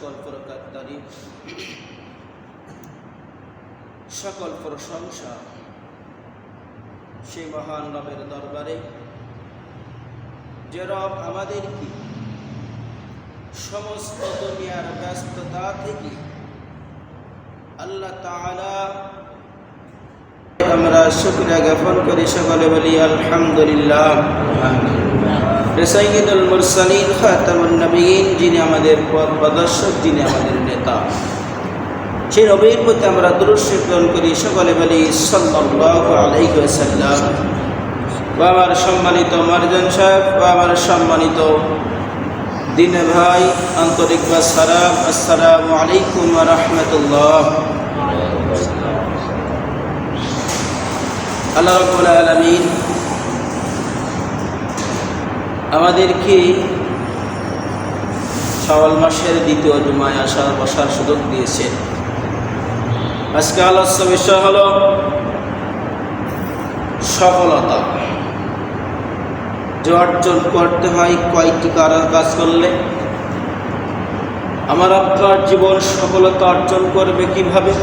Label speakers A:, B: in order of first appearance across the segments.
A: সকল প্রকার তারিফ, সকল প্রশংসা সেই মহান রবের দরবারে, যে রব আমাদেরকে সমস্ত দুনিয়ার ব্যস্ততা থেকে আল্লাহ তাআলা আমরা শুকরিয়া জ্ঞাপন করি। সকলে বলি আলহামদুলিল্লাহ। সাইয়্যিদুল মুরসালিন খাতামুন নবিয়্যিন, যিনি আমাদের পথ প্রদর্শক, যিনি আমাদের নেতা, সেই নবীর প্রতি আমরা দুরূদ শরীফ গ্রহণ করি। সকলে বলি সাল্লাল্লাহু আলাইহি ওয়াসাল্লাম। আমার সম্মানিত মারজান সাহেব, আমার সম্মানিত দিনে ভাই, আন্তরিক সালাম, আসসালামু আলাইকুম ওয়া রাহমাতুল্লাহ। আল্লাহ রাব্বুল আলামিন আমাদেরকে শাওয়াল মাসের দ্বিতীয় জুমায় বসার সুযোগ দিয়েছেন। আজকে আলোচ্য বিষয় হলো সফলতা। যে অর্জন করতে হয় কয়টি কাজ করলে আমার আপনার জীবন সফলতা অর্জন করবে কিভাবে,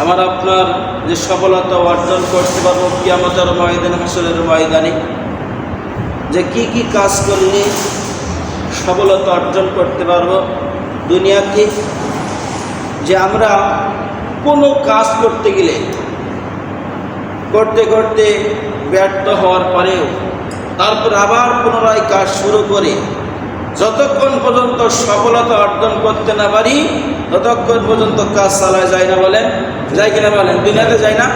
A: আমার আপনার যে সফলতা অর্জন করতে পারবো কিয়ামতের ময়দানে, হাসরের ময়দানে, যে কি কি কাজ করলে সফলতা অর্জন করতে পারবো দুনিয়াতে। যে আমরা কোনো কাজ করতে গেলে করতে করতে ব্যর্থ হওয়ার পরেও তারপর আবার পুনরায় কাজ শুরু করে যতক্ষণ পর্যন্ত সফলতা অর্জন করতে না পারি ততক্ষণ পর্যন্ত কাজ চালায় যায় না। বলেন যায় কিনা? বলেন দুনিয়াতে যায় না?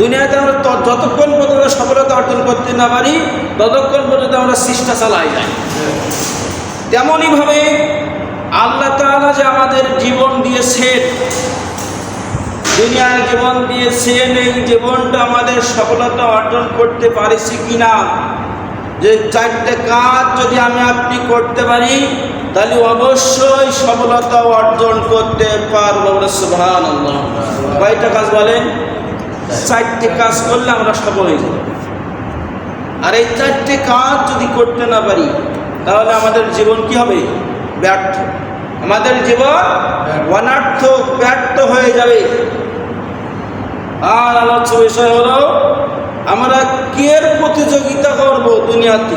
A: দুনিয়াতে আমরা যতক্ষণ পর্যন্ত সফলতা অর্জন করতে না পারি ততক্ষণ পর্যন্ত আমরা চেষ্টা চালাই যাই। তেমনইভাবে আল্লাহ তাআলা যে আমাদের জীবন দিয়েছেন, দুনিয়ার জীবন দিয়েছেন, এই জীবনটা আমাদের সফলতা অর্জন করতে পারিছি কিনা। যে চারটে কাজ যদি আমি আপনি করতে পারি তাহলে অবশ্যই সফলতা অর্জন করতে পারবো। সুবহানাল্লাহ। কয়টা কাজ বলেন? চারটে কাজ করলে আমরা সফল হয়ে যাব। আর এই চারটে কাজ যদি করতে না পারি তাহলে আমাদের জীবন কি হবে? ব্যর্থ। আমাদের জীবন অনর্থক, ব্যর্থ হয়ে যাবে। আর আলোচ্য বিষয় হলো আমরা কের প্রতিযোগিতা করব দুনিয়াতে।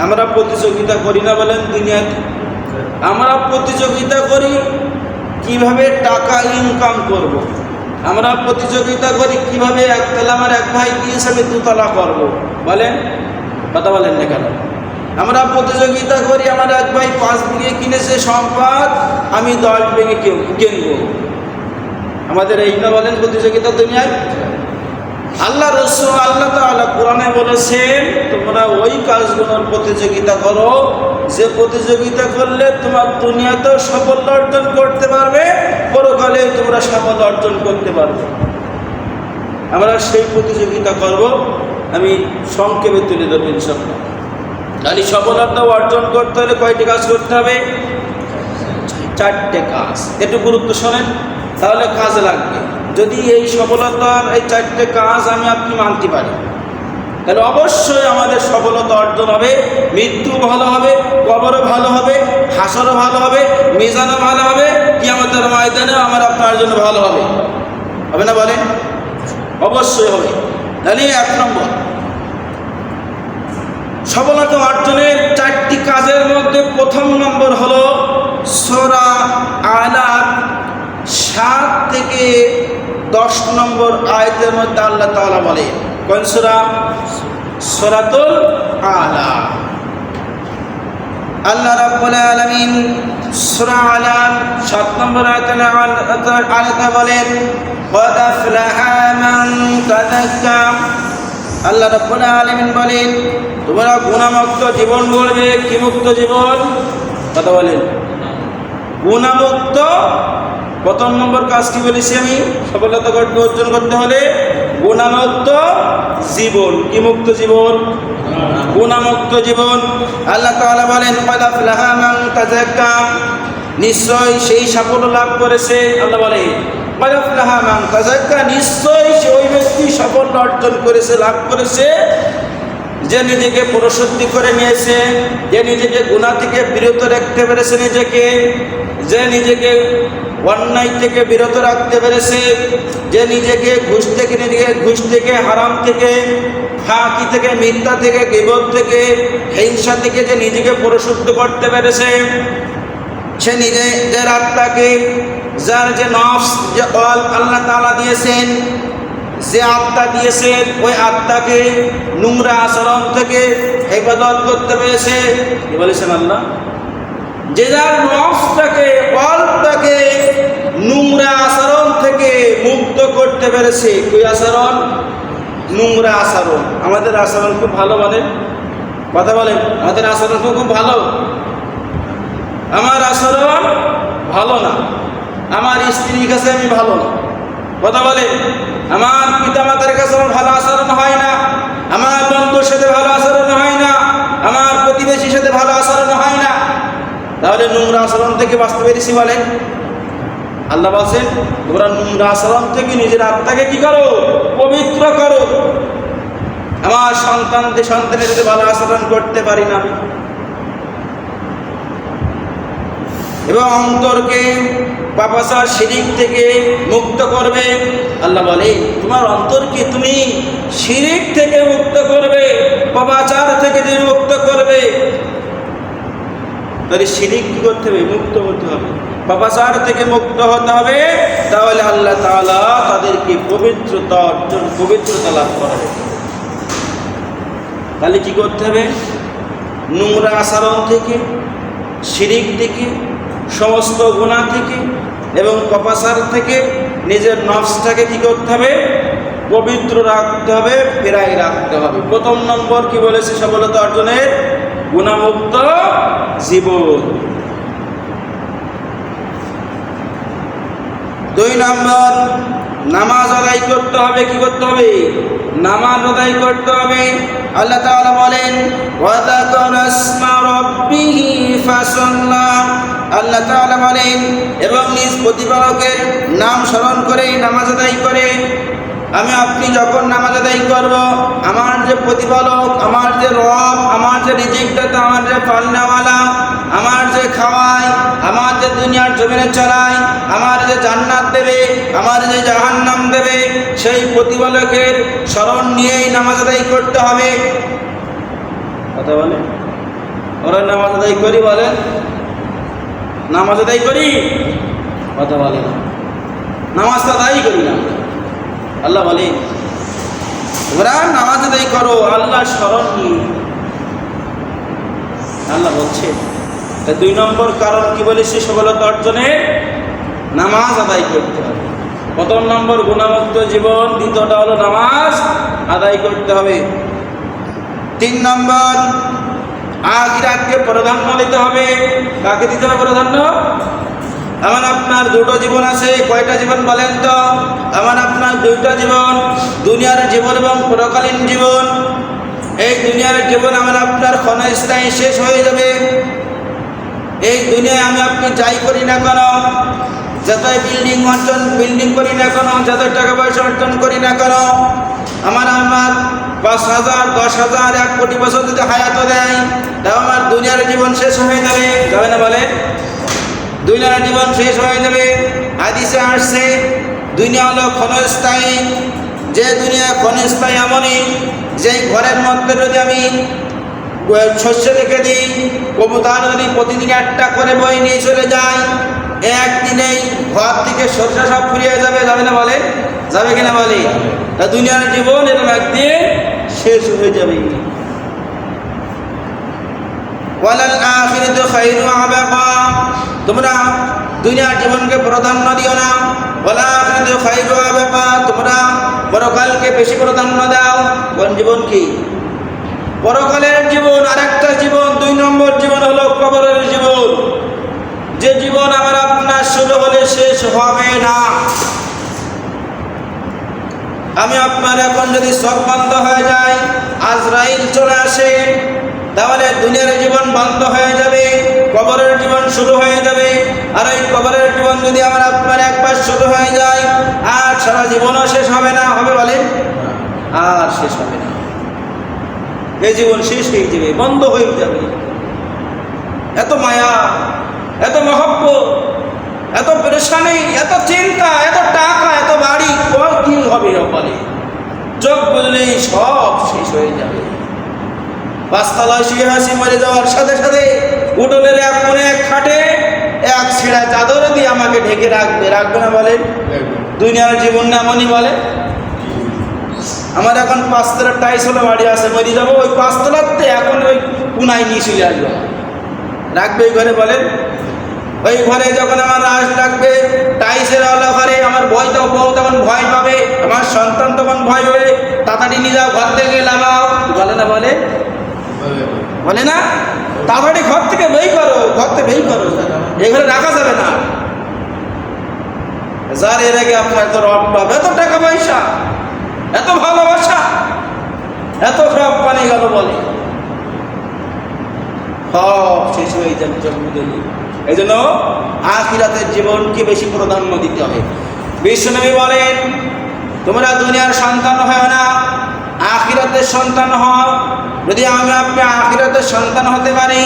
A: আমরা প্রতিযোগিতা করি না? বলেন দুনিয়াতে আমরা প্রতিযোগিতা করি কিভাবে টাকা ইনকাম করব। আমরা প্রতিযোগিতা করি কিভাবে একতলা আমার এক ভাই দিয়েছে আমি দুতলা করব। বলেন, কথা বলেন না কেন? আমরা প্রতিযোগিতা করি আমার এক ভাই 5 বিঘে কিনেছে সম্পদ, আমি 10 বিঘে কিনবো। আমাদের এই না বলেন প্রতিযোগিতা দুনিয়ায়? আল্লাহ রাসূল আল্লাহ তাআলা কোরআনে বলেছেন তোমরা ওই কাজগুলোর প্রতিযোগিতা করো যে প্রতিযোগিতা করলে তোমার দুনিয়াতেও সাফল্য অর্জন করতে পারবে, পরকালে তোমরা সাফল্য অর্জন করতে পারবে। আমরা সেই প্রতিযোগিতা করব। আমি সংক্ষেপে তুলে দেবো ইনশাআল্লাহ। তাহলে সফলতা অর্জন করতে হলে কয়টি কাজ করতে হবে? চারটে কাজ। একটু গুরুত্ব শোনেন, তাহলে কাজে লাগবে। যদি এই সফলতার এই চারটে কাজ আমি আপনি মানতে পারি তাহলে অবশ্যই আমাদের সফলতা অর্জন হবে। মৃত্যু ভালো হবে, কবরও ভালো হবে, হাসরও ভালো হবে, মিজানও ভালো হবে, কিয়ামতের ময়দানেও আমার আপনার জন্য ভালো হবে। হবে না? বলেন অবশ্যই হবে। তাহলে 1 নম্বর সফলতা অর্জনের চারটি কাজের মধ্যে প্রথম নম্বর হলো সূরা আলার 7 থেকে 10 নম্বর আয়াতের মধ্যে আল্লাহ তাআলা বলে, কোন সূরা? সূরাতুল আলা। আল্লাহ রাব্বুল আলামিন সূরা আলার 7 নম্বর আয়াতে বলেন ক্বাদ আফলাহা মান তাযাক্কা। আল্লাহ রাব্বুল আলামিন বলেন তোমরা গুনাহমুক্ত জীবন গড়বে। কি মুক্ত জীবন? কথা বলেন। গুনাহমুক্ত। প্রথম নম্বর কাজ কি বলেছি আমি? সফলতা অর্জন করতে হলে গুনাহমুক্ত জীবন। কি মুক্ত জীবন? গুনাহমুক্ত জীবন। আল্লাহ তাআলা বলেন ক্বাদ আফলাহা মান তাযাক্কা, নিশ্চয় সেই সাফল্য লাভ করেছে। আল্লাহ বলে ক্বাদ আফলাহা মান তাযাক্কা, নিশ্চয় সেই ব্যক্তি সাফল্য অর্জন করেছে, লাভ করেছে যে নিজেকে পরিশুদ্ধি করে নিয়েছে, যে নিজেকে গুনাহ থেকে বিরত রাখতে পেরেছে, যে নিজেকে অন্যায় থেকে বিরত রাখতে পেরেছে, যে নিজেকে ঘুষ থেকে, হারাম থেকে, ফাঁকি থেকে, মিথ্যা থেকে, গীবত থেকে, হিংসা থেকে যে নিজেকে পরিশুদ্ধ করতে পেরেছে, সে নিজের আত্মাকে, যার যে নফস, যে আল্লাহ তাআলা দিয়েছেন, যে আত্মা দিয়েছেন, ওই আত্মাকে নোংরা আচরণ থেকে হেফাজত করতে পেরেছে। কি বলেছেন আল্লাহ? যে যার নফসটাকে, কলবটাকে নোংরা আচরণ থেকে মুক্ত করতে পেরেছে। ওই আচরণ নোংরা আচরণ। আমাদের আচরণ খুব ভালো, বলেন, কথা বলেন, আমাদের আচরণ খুব ভালো। আমার আচরণ ভালো না, আমার স্ত্রীর কাছে আমি ভালো না, কথা বলে, আমার পিতামাতার কাছে আমার ভালো আচরণ হয় না, আমার বন্ধুর সাথে ভালো আচরণ হয় না, আমার প্রতিবেশীর সাথে ভালো আচরণ হয় না। তাহলে নোংরা আচরণ থেকে বাঁচতে পেরেছি বলেন? আল্লাহ বলছেন, তোমরা নোংরা আচরণ থেকে নিজের আত্মাকে কি করো? পবিত্র করো। আমার সন্তানের সাথে ভালো আচরণ করতে পারি না এবং অন্তরকে পাপাচার, শিরিক থেকে মুক্ত করবে। আল্লাহ বলে, তোমার অন্তরকে তুমি শিরিক থেকে মুক্ত করবে, পাপাচার থেকে তুমি মুক্ত করবে। তাহলে শিরিক কি করতে হবে? মুক্ত হতে হবে, পাপাচার থেকে মুক্ত হতে হবে। তাহলে আল্লাহ তাআলা তাদেরকে পবিত্রতা লাভ করাবে। তাহলে কি করতে হবে? নোংরা আচরণ থেকে, শিরিক থেকে, সমস্ত গুনাহ থেকে এবং পাপাচার থেকে নিজের নফসটাকে কি করতে হবে? পবিত্র রাখতে হবে, ফেরাই রাখতে হবে। প্রথম নম্বর কি বলেছে সফলতা অর্জনের? গুনাহমুক্ত জীবন। 2 নম্বর, নামাজ আদায় করতে হবে। কি করতে হবে? নামাজ আদায় করতে হবে। আল্লাহ তাআলা বলেন, ওয়া যাকারা ইসমা রাব্বিহি ফাসাল্লা। আল্লাহ তাআলা বলেন, এবং নিজ প্রতিপালকের নাম স্মরণ করে নামাজ আদায় করে। আমি আপনি যখন নামাজ আদায় করব, আমার যে প্রতিপালক, আমার যে রব, আমার যে রিজিকদাতা, আমার যে পালনেওয়ালা, আমার যে খাওয়ায়, আমার যে দুনিয়ার জমিনে চালায়, আমার যে জান্নাত দেবে, আমার যে জাহান্নাম দেবে, সেই প্রতিপালকের স্মরণ নিয়েই নামাজ আদায় করতে হবে। কথা বলে, ওরা নামাজ আদায় করি, বলেন, নামাজ আদায় করি, কথা বলে না, নামাজ আদায় করি না। আল্লাহ বলে, তোমরা নামাজ আদায় করো আল্লাহ স্মরণ নিয়ে। আল্লাহ বলছে, 2 নম্বর কারণ কি বলেছে সফলতা অর্জনে? নামাজ আদায় করতে হবে। প্রথম নম্বর গুনাহমুক্ত জীবন, দ্বিতীয়টা হলো নামাজ আদায় করতে হবে। 3 নম্বর, আখিরাতকে প্রাধান্য দিতে হবে। কাকে দিতে হবে প্রাধান্য? আমার আপনার 2টো জীবন আছে। কয়টা জীবন বলেন তো? আমার আপনার 2টা জীবন, দুনিয়ার জীবন এবং পরকালীন জীবন। এই দুনিয়ার জীবন আমার আপনার ক্ষণস্থায়ী শেষ হয়ে যাবে। এই দুনিয়ায় আমি আপনি যাই করি না কেন, যতই বিল্ডিং করি না কেন, যতই টাকা পয়সা অর্জন করি না কেন, আমার 5,000, 10,000, 1 কোটি বছর যদি হায়াত দেয়, তাও আমার দুনিয়ার জীবন শেষ হয়ে যাবে। যাবে না বলে? দুনিয়ার জীবন শেষ হয়ে যাবে। হাদিসে আসছে, দুনিয়া হলো ক্ষণস্থায়ী। যে দুনিয়া ক্ষণস্থায়ী এমনই, যেই ঘরের মধ্যে যদি আমি শস্য রেখে দিই, কবুতর যদি প্রতিদিন একটা করে বই নিয়ে চলে যায়, একদিনেই ঘর থেকে শস্য সব ফুরিয়ে যাবে। যাবে না বলে? যাবে কিনা বলে? তা দুনিয়ার জীবন এরকম একদিন শেষ হয়ে যাবে। ওয়ালাল আখিরাতু খায়রু আবাকা। তোমরা দুনিয়ার জীবনকে প্রাধান্য দিও না। ওয়ালাল আখিরাতু খায়রু আবাকা, তোমরা পরকালকে বেশি প্রাধান্য দাও। কোন জীবন? কি পরকালের জীবন। আরেকটা জীবন, 2 নম্বর জীবন হলো কবরের জীবন। যে জীবন আমার আপনার শুরু হলে শেষ হবে না। আমি আপনার এখন যদি চোখ বন্ধ হয়ে যায়, আজরাইল চলে আসে, তাহলে দুনিয়ার জীবন বন্ধ হয়ে যাবে, কবরের জীবন শুরু হয়ে যাবে। আর এই কবরের জীবন যদি আমার আপনার একবার শুরু হয়ে যায়, আর সারা জীবনও শেষ হবে না। হবে বলেন? আর শেষ হবে না। এই জীবন শেষ হয়ে যাবে, বন্ধ হয়ে যাবে। এত মায়া, এত মহব্বত, এত পরেশানি, এত চিন্তা, এত টাকা, এত বাড়ি, কি হবে বলে? চোখ বললেই সব শেষ হয়ে যাবে। পাঁচতলায় শুয়ে হাসি মরে যাওয়ার সাথে সাথে উঠোনের এক কোণে এক খাটে এক ছেঁড়া চাদর দিয়ে আমাকে ঢেকে রাখবে, রাখবে না বলেন? দুনিয়ার জীবন না এমনই বলে। আমার এখন 5 তলার টাইস হলো বাড়ি আছে, মরে যাবো, ওই 5 তলাতে এখন ওই কুনায় নিয়ে চলে আসবো, রাখবে ওই ঘরে বলেন? ওই ঘরে যখন আমার রাশ লাগবে, টাইসের আলো ঘরে আমার বউ তখন ভয় পাবে, আমার সন্তান তখন ভয় পাবে, তাড়াতাড়ি নিয়ে যাও, ঘর থেকে লাগাও, বলে না? বলে বলে না? তাড়াতাড়ি ঘর থেকে বেই করো, ঘর থেকে বেই করো, এই ঘরে রাখা যাবে না। যার এর আগে আপনার এত রব, এত টাকা পয়সা, এত ভালোবাসা, এত সব পানি গেল বলে, সব শেষ হয়ে যাবে চোখ বুঝে। এই জন্য আখিরাতের জীবনকে বেশি প্রাধান্য দিতে হবে। বিশ্বনবী বলেন, তোমরা দুনিয়ার সন্তান হয় না, আখিরাতের সন্তান হও। যদি আমি আপনি আখিরাতের সন্তান হতে পারি,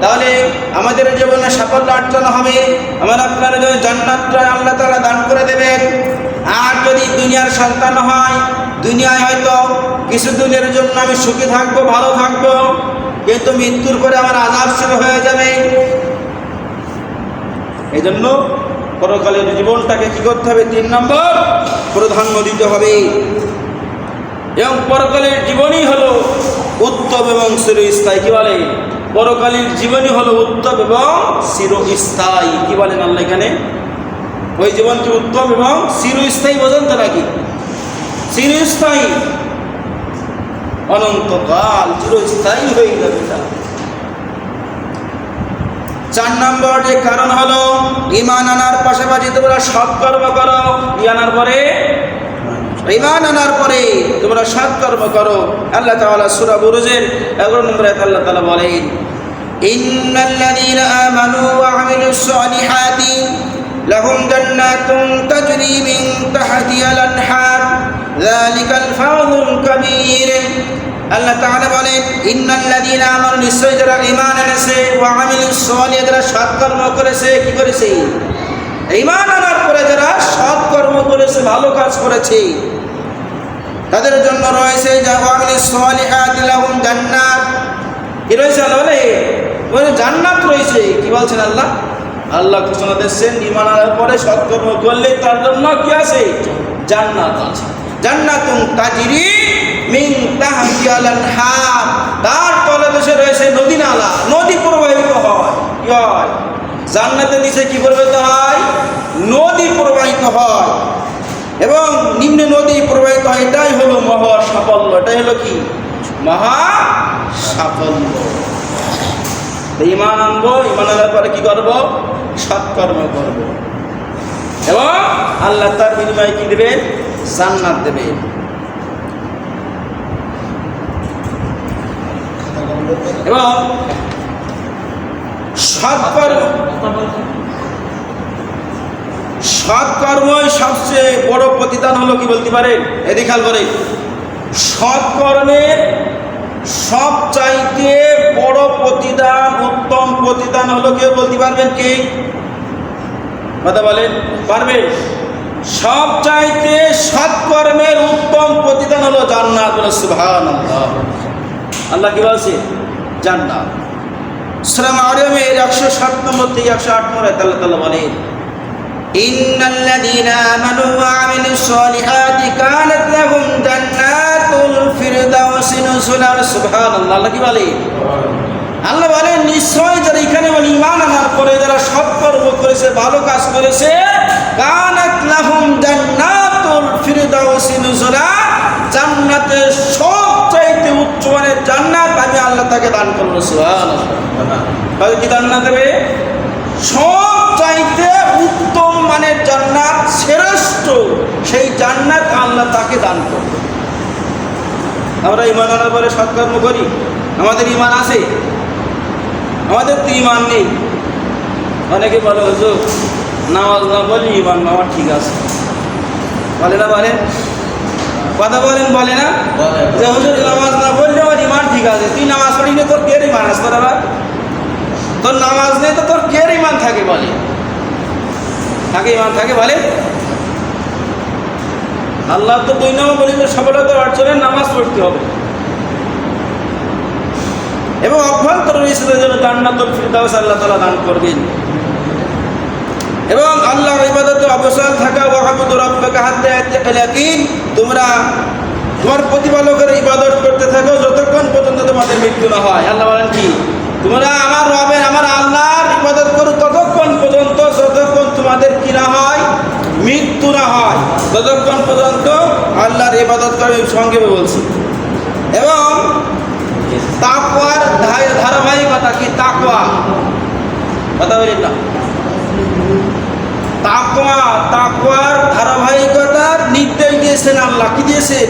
A: তাহলে আমাদের জীবনে সাফল্য অর্জন হবে, আমার আপনার জন্য জান্নাতটা আল্লাহ তাআলা দান করে দেবেন। আর যদি দুনিয়ার সন্তান হয়, দুনিয়ায় হয়তো কিছুদিনের জন্য আমি সুখী থাকবো, ভালো থাকবো, কিন্তু মৃত্যুর পরে আমার আযাব শুরু হয়ে যাবে। এই জন্য পরকালের জীবনটাকে কি করতে হবে? 3 নম্বর প্রাধান্য দিতে হবে। এবং পরকালের জীবনই হলো উত্তম এবং চিরস্থায়ী। কি বলে? পরকালের জীবনই হলো উত্তম এবং চিরস্থায়ী। কি বলেন আল্লাহ এখানে? ওই জীবনকে উত্তম এবং চিরস্থায়ী বোঝেন তো নাকি? চিরস্থায়ী, অনন্তকাল চিরস্থায়ী হয়ে যাবে। 4 নম্বর যে কারণ হলো ঈমান আনার পাশাপাশি তোমরা সৎকর্ম করো। ঈমান আনার পরে তোমরা সৎকর্ম করো। আল্লাহ তাআলা সূরা বুরুজের 11 নম্বর আয়াতে আল্লাহ তাআলা বলেন, ইন্নাল্লাযীনা আমানু ওয়া আমিলুস সালিহাতি লাহুম জান্নাতুন তাজরি মিন তাহতিহাল আনহার যালিকাল ফাওজুল কাবীর। আল্লাহ তাআলা বলেন, ইন্নাল্লাযীনা আমানু, নিশ্চয় যারা ঈমান এনেছে, ওয়া আমিলুস সালিহাতি, যারা সৎকর্ম করেছে। কি করেছে? ঈমান আনার পরে যারা সৎকর্ম করেছে, ভালো কাজ করেছে, তাদের জন্য রয়েছে লাহুম জান্নাত। কি রয়েছে? বলে জান্নাত রয়েছে। কি বলছেন আল্লাহ? আল্লাহ ঘোষণা দিচ্ছেন, ঈমান আনার পরে সৎকর্ম করলে তার জন্য কি আছে? জান্নাত আছে। জান্নাতুন তাজরি মিন তাহতিহাল আনহার, তার তলদেশে রয়েছে নদী নালা, নদী প্রবাহিত হয়। কি হয়? জান্নাতের নিচে কি প্রবাহিত হয়? নদী প্রবাহিত হয়, এবং নিম্নে নদী প্রবাহিত হয়। এটাই হলো মহা সাফল্য। এটাই হলো কি? মহা সাফল্য। ঈমান আনবো, ঈমান আনার পরে কি করব? সৎকর্ম করব, এবং আল্লাহ তার বিনিময়ে কি দেবেন? জান্নাত দেবেন। এবং সৎকর্মই সবচেয়ে বড় প্রতিদান হলো। কি বলতে পারেন? এদিকে খেয়াল করে, সৎকর্মের সবচাইতে বড় প্রতিদান, উত্তম প্রতিদান হলো, কেউ বলতে পারবেন? কি কথা বলেন? পারবেন? সবচাইতে সৎকর্মের উত্তম প্রতিদান হলো জান্নাত। সুবহানাল্লাহ। আল্লাহ কি বলছে? জান্নাত। সূরা মারিয়ামের 107 নম্বর থেকে 108 নম্বর আয়াতে আল্লাহ তাআলা বলেন, ইন্নাল্লাযীনা আমানু ওয়া আমিলুস সালিহাতি কানাত লাহুম জান্নাতুল ফিরদাউসি নুজুলা। সুবহানাল্লাহ। আল্লাহ কি বলে? আল্লাহ বলেন, নিশ্চয় যারা এখানে ঈমান আনার পরে যারা সৎকর্ম করেছে, ভালো কাজ করেছে, কানাত লাহুম জান্নাতুল ফিরদাউসি নুজুলা, জান্নাতের সবচাইতে উচ্চমানের জান্নাত আমি আল্লাহ তাকে দান করব। সুবহানাল্লাহ। তাহলে কি জান্নাত দেবে? সবচাইতে উত্তম মানের জান্নাত, শ্রেষ্ঠ সেই জান্নাত আল্লাহ তাকে দান করবে। আমরা ঈমান আনার পরে সৎকর্ম করি, আমাদের ঈমান আছে? আমাদের তো ঈমান নেই। অনেকে বলে, হুজুর নামাজ না বলি ঈমান আমার ঠিক আছে, বলে না? বলে কথা বলেন, বলে না যে হুজুর নামাজ না বললে আমার ঈমান ঠিক ঠিক আছে, তুই নামাজ পড়িনি, তোর কে ইমান আছে? তোর আবার তোর নামাজ নেই তো তোর কে ইমান থাকে বলে? থাকে ইমান থাকে বলে? আল্লাহ তো 2 নম্বর বলি যে সফলতা অর্জনের নামাজ পড়তে হবে এবং অভ্যন্তরীণ ইসলামের জন্য জান্নাতুল ফিরদাউস আল্লাহ তাআলা দান করবেন। এবং আল্লাহর ইবাদতে অবসর থাকা, ওয়াবুদু রাব্বাকা হাত্তা ইয়াতিয়াকাল ইয়াকিন, তোমরা তোমার প্রতিপালকের ইবাদত করতে থাকো যতক্ষণ পর্যন্ত তোমাদের মৃত্যু না হয়। আল্লাহ বলেন কি, তোমরা আমার রবের আমার আল্লাহর ইবাদত করো ততক্ষণ পর্যন্ত যতক্ষণ তোমাদের কি না হয়, মৃত্যু না হয়, ততক্ষণ পর্যন্ত আল্লাহর ইবাদত করে সঙ্গে বলছি। এবং তাকওয়ার ধারাবাহিকতা কি? তাকওয়া কথা বলি না, তাকওয়ার ধারাবাহিকতার নির্দেশ দিয়েছেন আল্লাহ। কি দিয়েছে?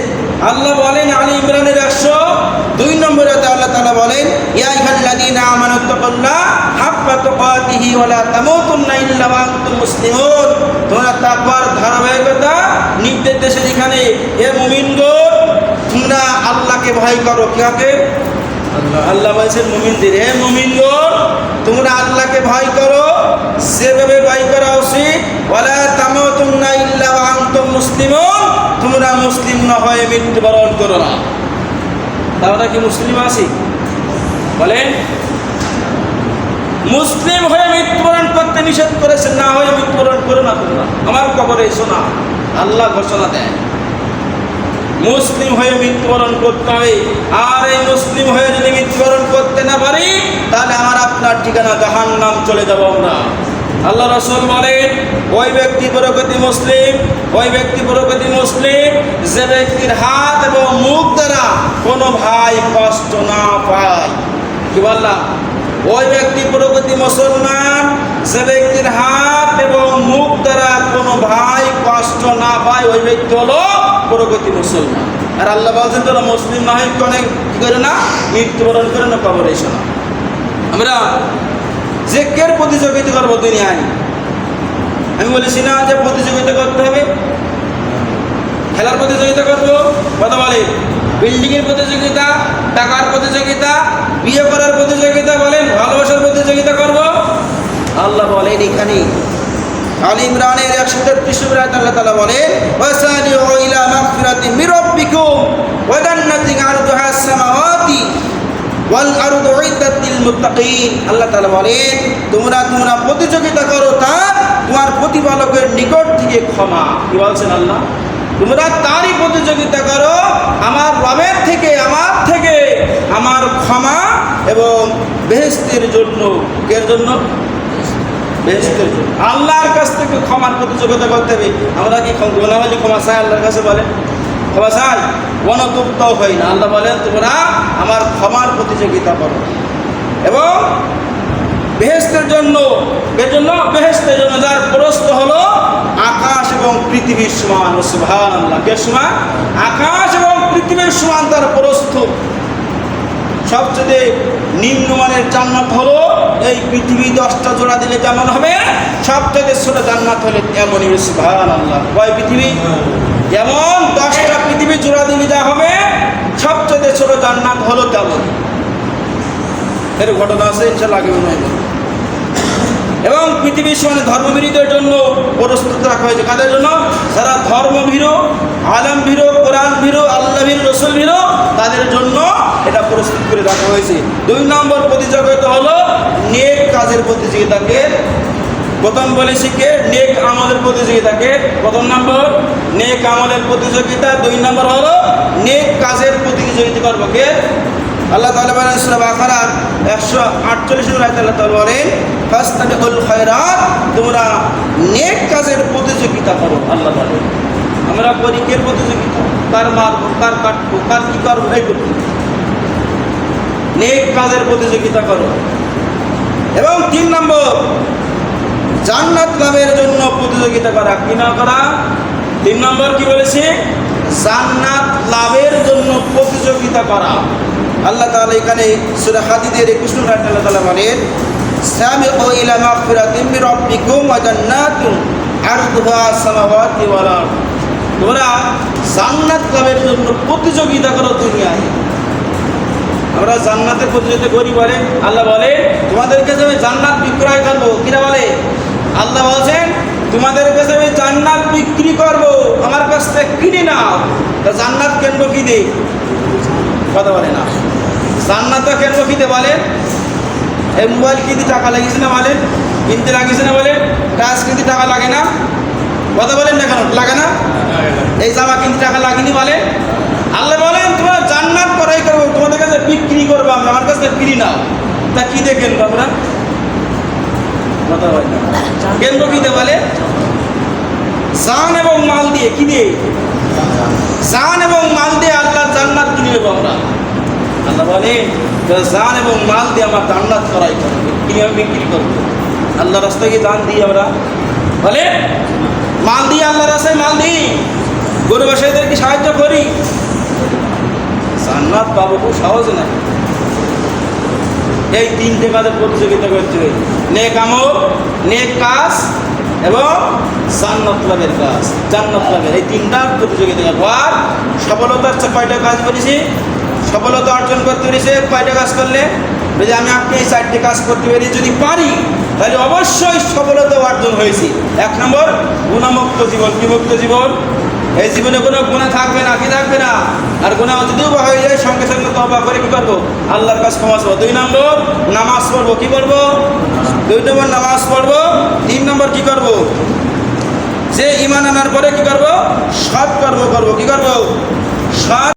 A: আল্লাহ বলেন আলী ইমরানের 102 নম্বরে আল্লাহ তাআলা বলেন, ইয়া আইয়ুহাল্লাযীনা আমানু তাকুল্লাহ হাক্কা তুকাতিহি ওয়া লা তামুতুন্না ইল্লা ওয়া আনতুম মুসলিমুন। তোমরা তাকওয়ার ধারাবাহিকতা নির্দেশ দিয়েছেন এখানে, হে মুমিনগণ তোমরা আল্লাহকে ভয় করো। কাকে? আল্লাহ বলছেন মুমিনদের, হে মুমিনগণ তোমরা আল্লাহকে ভয় করো যেভাবে ভয় করা উচিত। ওয়ালা তামুতুন্না ইল্লা ওয়া আনতুম মুসলিমুন, তোমরা মুসলিম না হয়ে মৃত্যুবরণ করো না। তাহলে কি মুসলিম আছি? বলেন, মুসলিম হয়ে মৃত্যুবরণ করতে নিষেধ করেছেন, না হয়ে মৃত্যুবরণ করো না তোমরা, আমার কবরে এসো না। আল্লাহ ঘোষণা দেয় মুসলিম হয়ে মৃত্যুবরণ করতে হবে। আর এই মুসলিম হয়ে যদি মৃত্যুবরণ করতে না পারি তাহলে আমার আপনার ঠিকানা জাহান্নাম, চলে যাব আমরা। আল্লাহ রাসূল বলেন, ওই ব্যক্তি প্রকৃতি মুসলিম, ওই ব্যক্তি প্রকৃতি মুসলিম যে ব্যক্তির হাত এবং মুখ দ্বারা কোনো ভাই কষ্ট না পায়। কি বললাম? ওই ব্যক্তি প্রকৃতি মুসলমান যে ব্যক্তির হাত এবং মুখ দ্বারা কোনো ভাই কষ্ট না পায়, ওই ব্যক্তি হলো প্রকৃতি মুসলমান। আর আল্লাহ বলছেন তোরা মুসলিম না হয় অনেক কি করে না, মৃত্যুবরণ করে না, কবরে এসো না। আমরা যে কের প্রতিযোগিতা করবো দুনিয়ায়, আমি বলেছি না যে প্রতিযোগিতা করতে হবে, খেলার প্রতিযোগিতা করবো, কথা বলে বিল্ডিংয়ের প্রতিযোগিতা, টাকার প্রতিযোগিতা, বিয়ে করার প্রতিযোগিতা, বলেন ভালোবাসার প্রতিযোগিতা করব। আল্লাহ বলেন এখানে আলী ইমরানের 133 নম্বরে আল্লাহ তাআলা বলেন, ওয়াসানিউ ইলা মাগফিরাতিন মির রাব্বিকুম ওয়া জান্নাতিন আরদুহা আস-সামাওয়াতি ওয়াল আরদু উইদ্দাত লিল মুত্তাকিন। আল্লাহ তাআলা বলেন তোমরা প্রতিযোগিতা করো তার তোমার প্রতিপালকের নিকট থেকে ক্ষমা। কি বলছেন আল্লাহ? তোমরা তারই প্রতিযোগিতা করো, আমার রবের থেকে, আমার থেকে আমার ক্ষমা এবং বেহেশতের জন্য। এর জন্য? বেহেশতের জন্য। আল্লাহর কাছ থেকে ক্ষমার প্রতিযোগিতা করতে হবে। আমরা কি গুনাহ হলে ক্ষমা চাই আল্লাহর কাছে? বলে ক্ষমা চাই, অনুতপ্তও হয় না। আল্লাহ বলেন তোমরা আমার ক্ষমার প্রতিযোগিতা করো এবং বেহেশতের জন্য। এর জন্য বেহেশতের জন্য যার প্রস্থ হলো আকাশ এবং পৃথিবীর সমান। সুবহানাল্লাহ, কে সমান? আকাশ এবং পৃথিবীর সমান তার প্রস্থ। সবচেয়ে নিম্নমানের জান্নাত হলো এই পৃথিবী 10টা জোড়া দিলে যেমন হবে, সবচেয়ে ছোট জান্নাত হলে এমনই। সুবহানাল্লাহ, কয় পৃথিবী? যেমন 10টা পৃথিবী জোড়া দিলে যা হবে, সবচেয়ে ছোট জান্নাত হলো তেমন। এর ঘটনা আছে, ইনশাআল্লাহ আগে মনে হয়। এবং পৃথিবীর সঙ্গে ধর্মবিরোধীদের জন্য প্রস্তুত রাখা হয়েছে। কাদের জন্য? যারা ধর্মভীরু, আলম ভীরু, কোরআন ভীরু, আল্লাহ ভীরু, রসুল ভীরু, তাদের জন্য এটা প্রস্তুত করে রাখা হয়েছে। 2 নম্বর প্রতিযোগিতা হলো নেক কাজের প্রতিযোগিতাকে। প্রথম বলেছি কে? নেক আমলের প্রতিযোগিতাকে। প্রথম নম্বর নেক আমলের প্রতিযোগিতা, 2 নম্বর হলো নেক কাজের প্রতিযোগিতা করবো কে? আল্লাহ তাআলা বলেন সূরা বাকারার 148 নম্বর আয়াতে আল্লাহ তাআলা বলেন, ফাস্তাবিকুল খায়রাত, তোমরা নেক কাজের প্রতিযোগিতা করো। আল্লাহ বলেন আমরা করি কের প্রতিযোগিতা? কার মারবো, কার কাটবো, কার কি করবো, এই করবো। নেক কাজের প্রতিযোগিতা করো। এবং 3 নম্বর জান্নাত লাভের জন্য প্রতিযোগিতা করা। কি না করা? 3 নম্বর কি বলেছে? জান্নাত লাভের জন্য প্রতিযোগিতা করা। আল্লাহ তাআলা এখানে সূরা হাদীদের 21 নম্বর আয়াতে আল্লাহ তাআলা বলেন, সাবিকু ইলা মাগফিরাতিন মির রাব্বিকুম ওয়া জান্নাতিন আরদুহা আস-সামাওয়াতি ওয়াল আরদ। তোমরা জান্নাত লাভের জন্য প্রতিযোগিতা করো দুনিয়ায়। আমরা জান্নাতের প্রতিযোগিতা করি বলে আল্লাহ বলে তোমাদের কাছে আমি জান্নাত বিক্রয় করবো। কিনা বলে আল্লাহ বলছেন তোমাদের কাছে আমি জান্নাত বিক্রি করবো, আমার কাছ থেকে কিনে নাও। তা জান্নাত কেনবো কি দে? কথা বলে না। জান্নাত কেনবো কি দে বলেন? এই মোবাইল কিনতে টাকা লাগিয়েছে না বলেন? কিনতে লাগিয়েছে না বলেন? কাজ কিনতে টাকা লাগে না? কথা বলেন না কেন লাগে না? এই জামা কিনতে টাকা লাগেনি বলে? আল্লাহ বলেন তোমরা জান্নাত করাই করবো, তোমাদের কাছে বিক্রি করবো আমি, আমার কাছে কিনি নাও। তা কি দিয়ে কিনবো আমরা? কথা বলেন না। কেনবো কি দিয়ে বলে? জান এবং মাল দিয়ে। কি দিয়ে? জান এবং মাল দিয়ে আল্লাহ জান্নাত কিনে নেবো আমরা। আল্লাহ বলে জান এবং মাল দিয়ে আমার জান্নাত করাই করবো, কিনে আমি বিক্রি করবো। আল্লাহ রাস্তায় গিয়ে জান দিই আমরা বলে, মাল দিয়ে আল্লাহ রাস্তায় মাল দিই, গরু ব্যবসায়ীদেরকে সাহায্য করি। জান্নাত পাবো খুব সহজ না। এই তিনটে কাজের প্রতিযোগিতা করতে হবে, নেক আমল, নেক কাজ এবং জান্নাত লাভের কাজ। জান্নাত লাভের এই তিনটার প্রতিযোগিতা করবো। আর সফলতার কয়টা কাজ করেছি? সফলতা অর্জন করতে পেরেছে কয়টা কাজ করলে? যদি আমি আপনি এই 4টে কাজ করতে পারি, যদি পারি তাহলে অবশ্যই সফলতা অর্জন হয়েছি। 1 নম্বর গুণামুক্ত জীবন। কি মুক্ত জীবন? এই জীবনে কোনো গুণা থাকবে না। কি থাকবে না? আর গুণা যদিও বা হয়ে যায় সঙ্গে সঙ্গে তওবা করে কি করবো? আল্লাহর কাছে ক্ষমা চাবো। 2 নম্বর নামাজ পড়বো। কি করবো? 2 নম্বর নামাজ পড়বো। 3 নম্বর কি করবো? যে ঈমান আনার পরে কি করবো? সৎ কর্ম করবো। কি করবো? সৎ